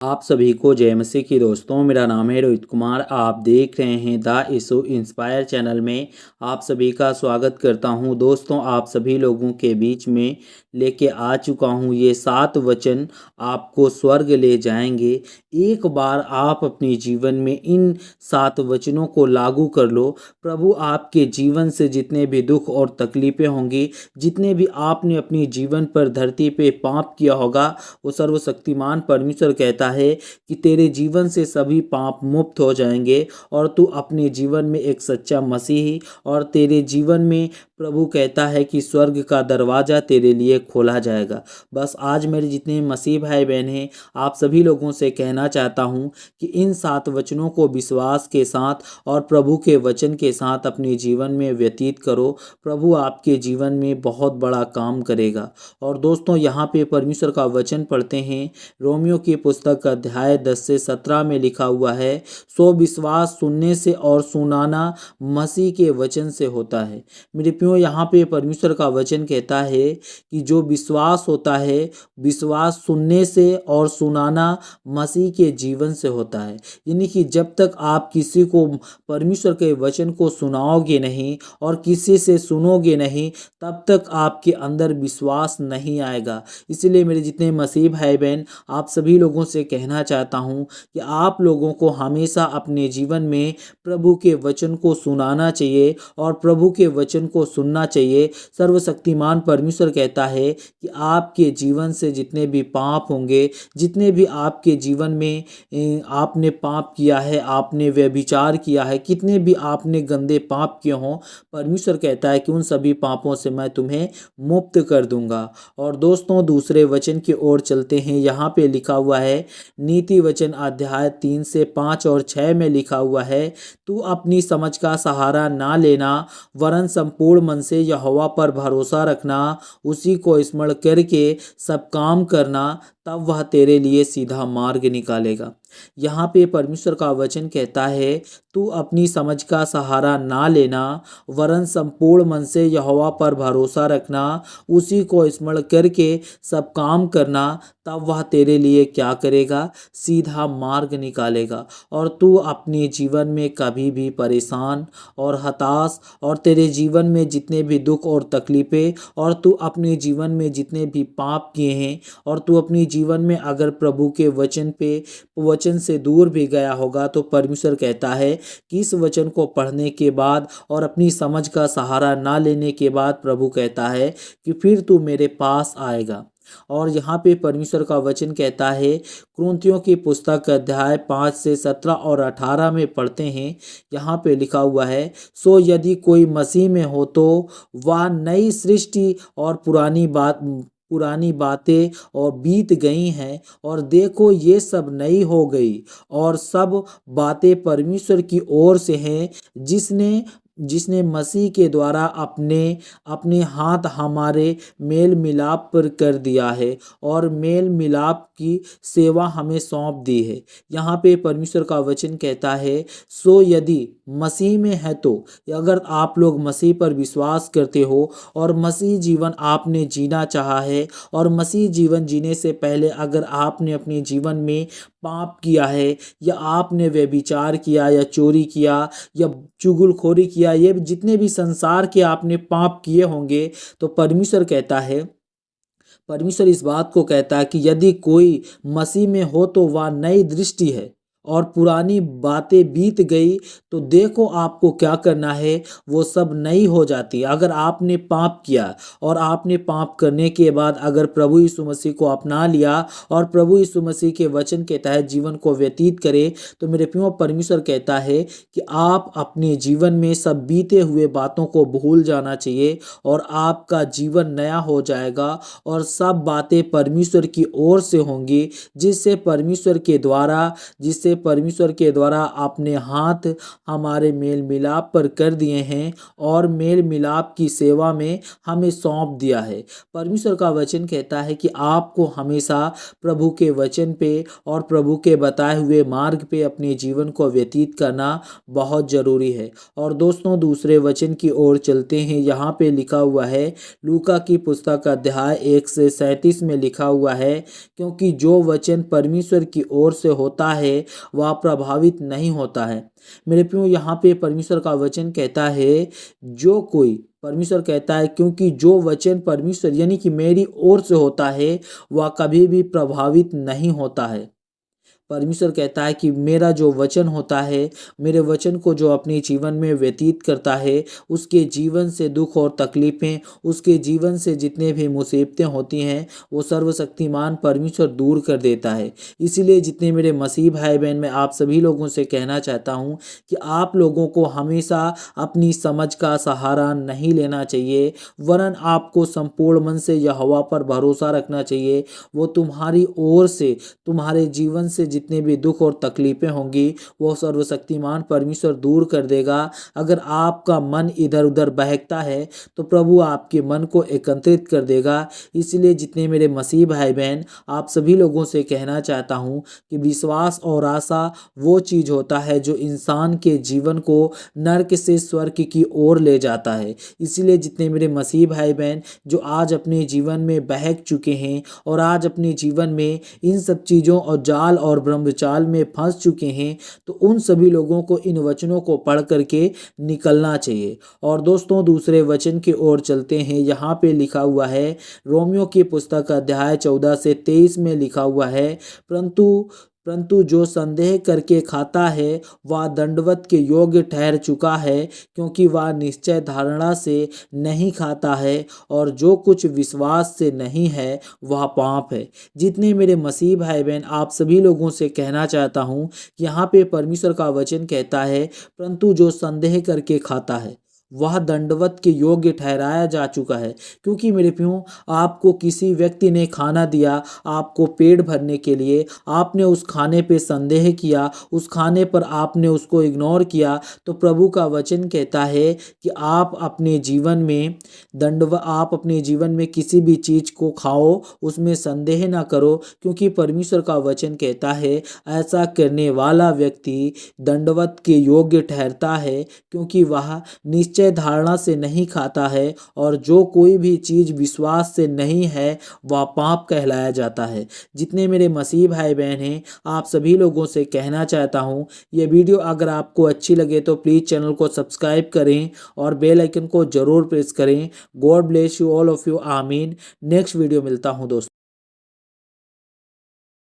आप सभी को जय मसीह की दोस्तों। मेरा नाम है रोहित कुमार। आप देख रहे हैं द इशू इंस्पायर चैनल में। आप सभी का स्वागत करता हूं। दोस्तों, आप सभी लोगों के बीच में लेके आ चुका हूं ये 7 वचन आपको स्वर्ग ले जाएंगे। एक बार आप अपने जीवन में इन 7 वचनों को लागू कर लो। प्रभु आपके जीवन से जितने भी दुख और तकलीफ़ें होंगी, जितने भी आपने अपनी जीवन पर धरती पे पाप किया होगा, वो सर्वशक्तिमान परमेश्वर कहता है कि तेरे जीवन से सभी पाप मुक्त हो जाएंगे और तू अपने जीवन में एक सच्चा मसीही, और तेरे जीवन में प्रभु कहता है कि स्वर्ग का दरवाज़ा तेरे लिए खोला जाएगा। बस आज मेरे जितने मसीह भाई बहन हैं, आप सभी लोगों से कहना चाहता हूँ कि इन 7 वचनों को विश्वास के साथ और प्रभु के वचन के साथ अपने जीवन में व्यतीत करो। प्रभु आपके जीवन में बहुत बड़ा काम करेगा। और दोस्तों, यहाँ पे परमेश्वर का वचन पढ़ते हैं। रोमियो की पुस्तक अध्याय 10 से 17 में लिखा हुआ है, सो विश्वास सुनने से और सुनाना मसीह के वचन से होता है। मेरे प्रियो, यहाँ पे परमेश्वर का वचन कहता है कि जो विश्वास होता है, विश्वास सुनने से और सुनाना मसीह के जीवन से होता है। यानी कि जब तक आप किसी को परमेश्वर के वचन को सुनाओगे नहीं और किसी से सुनोगे नहीं, तब तक आपके अंदर विश्वास नहीं आएगा। इसलिए मेरे जितने मसीह भाई बहन, आप सभी लोगों से कहना चाहता हूँ कि आप लोगों को हमेशा अपने जीवन में प्रभु के वचन को सुनाना चाहिए और प्रभु के वचन को सुनना चाहिए। सर्वशक्तिमान परमेश्वर कहता है कि आपके जीवन से जितने भी पाप होंगे, जितने भी आपके जीवन में आपने पाप किया है, आपने व्यभिचार किया है, कितने भी आपने गंदे पाप किए हों, परमेश्वर कहता है कि उन सभी पापों से मैं तुम्हें मुक्त कर दूंगा। और दोस्तों, दूसरे वचन की ओर चलते हैं। यहाँ पे लिखा हुआ है, नीति वचन अध्याय 3 से 5 और 6 में लिखा हुआ है, तू अपनी समझ का सहारा ना लेना, वरन संपूर्ण मन से यहोवा पर भरोसा रखना, उसी को स्मरण करके सब काम करना, तब वह तेरे लिए सीधा मार्ग निकालेगा। यहाँ पे परमेश्वर का वचन कहता है, तू अपनी समझ का सहारा ना लेना, वरन संपूर्ण मन से यहोवा पर भरोसा रखना, उसी को स्मरण करके सब काम करना, तब वह तेरे लिए क्या करेगा? सीधा मार्ग निकालेगा। और तू अपने जीवन में कभी भी परेशान और हताश, और तेरे जीवन में जितने भी दुख और तकलीफ़ें, और तू अपने जीवन में जितने भी पाप किए हैं, और तू अपने जीवन में अगर प्रभु के वचन से दूर भी गया होगा, तो परमेश्वर कहता है कि इस वचन को पढ़ने के बाद और अपनी समझ का सहारा ना लेने के बाद प्रभु कहता है कि फिर तू मेरे पास आएगा। और यहाँ पे परमेश्वर का वचन कहता है, कुरिन्थियों की पुस्तक अध्याय 5 से 17 और 18 में पढ़ते हैं। यहाँ पे लिखा हुआ है, सो यदि कोई मसीह में हो तो वह नई सृष्टि, और पुरानी बातें और बीत गई हैं, और देखो ये सब नई हो गई, और सब बातें परमेश्वर की ओर से हैं, जिसने जिसने मसीह के द्वारा अपने अपने हाथ हमारे मेल मिलाप पर कर दिया है और मेल मिलाप की सेवा हमें सौंप दी है। यहाँ पे परमेश्वर का वचन कहता है, सो यदि मसीह में है तो, अगर आप लोग मसीह पर विश्वास करते हो और मसीह जीवन आपने जीना चाहा है, और मसीह जीवन जीने से पहले अगर आपने अपने जीवन में पाप किया है, या आपने व्यभिचार किया, या चोरी किया, या चुगलखोरी किया, ये जितने भी संसार के आपने पाप किए होंगे, तो परमेश्वर इस बात को कहता है कि यदि कोई मसीह में हो तो वह नई दृष्टि है, और पुरानी बातें बीत गई, तो देखो आपको क्या करना है, वो सब नई हो जाती है। अगर आपने पाप किया और आपने पाप करने के बाद अगर प्रभु यीशु मसीह को अपना लिया और प्रभु यीशु मसीह के वचन के तहत जीवन को व्यतीत करे, तो मेरे प्रियो, परमेश्वर कहता है कि आप अपने जीवन में सब बीते हुए बातों को भूल जाना चाहिए, और आपका जीवन नया हो जाएगा, और सब बातें परमेश्वर की ओर से होंगी, जिससे परमेश्वर के द्वारा अपने हाथ हमारे मेल मिलाप पर कर दिए हैं और मेल मिलाप की सेवा में हमें सौंप दिया है। परमेश्वर का वचन कहता है कि आपको हमेशा प्रभु के वचन पे और प्रभु के बताए हुए मार्ग पे अपने जीवन को व्यतीत करना बहुत ज़रूरी है। और दोस्तों दूसरे वचन की ओर चलते हैं। यहाँ पे लिखा हुआ है, लूका की पुस्तक अध्याय 1 से 37 में लिखा हुआ है, क्योंकि जो वचन परमेश्वर की ओर से होता है वह प्रभावित नहीं होता है। मेरे प्रियो, यहाँ पे परमेश्वर का वचन कहता है, जो कोई परमेश्वर कहता है, क्योंकि जो वचन परमेश्वर यानी कि मेरी ओर से होता है वह कभी भी प्रभावित नहीं होता है। परमेश्वर कहता है कि मेरा जो वचन होता है, मेरे वचन को जो अपने जीवन में व्यतीत करता है, उसके जीवन से दुख और तकलीफ़ें, उसके जीवन से जितने भी मुसीबतें होती हैं, वो सर्वशक्तिमान परमेश्वर दूर कर देता है। इसीलिए जितने मेरे मसीह भाई बहन, मैं आप सभी लोगों से कहना चाहता हूँ कि आप लोगों को हमेशा अपनी समझ का सहारा नहीं लेना चाहिए, वरन आपको संपूर्ण मन से यहोवा पर भरोसा रखना चाहिए। वो तुम्हारी ओर से, तुम्हारे जीवन से जितने भी दुख और तकलीफ़ें होंगी वो सर्वशक्तिमान परमेश्वर दूर कर देगा। अगर आपका मन इधर उधर बहकता है तो प्रभु आपके मन को एकत्रित कर देगा। इसलिए जितने मेरे मसीह भाई बहन, आप सभी लोगों से कहना चाहता हूँ कि विश्वास और आशा वो चीज़ होता है जो इंसान के जीवन को नर्क से स्वर्ग की ओर ले जाता है। इसलिए जितने मेरे मसीह भाई बहन जो आज अपने जीवन में बहक चुके हैं और आज अपने जीवन में इन सब चीज़ों और जाल और ब्रह्मचाल में फंस चुके हैं, तो उन सभी लोगों को इन वचनों को पढ़ करके निकलना चाहिए। और दोस्तों दूसरे वचन की ओर चलते हैं। यहाँ पे लिखा हुआ है, रोमियो की पुस्तक अध्याय 14 से 23 में लिखा हुआ है, परंतु जो संदेह करके खाता है वह दंडवत के योग्य ठहर चुका है, क्योंकि वह निश्चय धारणा से नहीं खाता है, और जो कुछ विश्वास से नहीं है वह पाप है। जितने मेरे मसीह भाई बहन, आप सभी लोगों से कहना चाहता हूँ कि यहाँ पे परमेश्वर का वचन कहता है, परंतु जो संदेह करके खाता है वह दंडवत के योग्य ठहराया जा चुका है। क्योंकि मेरे प्रियो, आपको किसी व्यक्ति ने खाना दिया आपको पेट भरने के लिए, आपने उस खाने पे संदेह किया, उस खाने पर आपने उसको इग्नोर किया, तो प्रभु का वचन कहता है कि आप अपने जीवन में किसी भी चीज़ को खाओ, उसमें संदेह ना करो, क्योंकि परमेश्वर का वचन कहता है ऐसा करने वाला व्यक्ति दंडवत के योग्य ठहरता है, क्योंकि वह निश्चय धारणा से नहीं खाता है, और जो कोई भी चीज़ विश्वास से नहीं है वह पाप कहलाया जाता है। जितने मेरे मसीह भाई बहन हैं, आप सभी लोगों से कहना चाहता हूँ, ये वीडियो अगर आपको अच्छी लगे तो प्लीज़ चैनल को सब्सक्राइब करें और बेल आइकन को ज़रूर प्रेस करें। God bless you all of you. आमीन। नेक्स्ट वीडियो मिलता हूँ दोस्तों।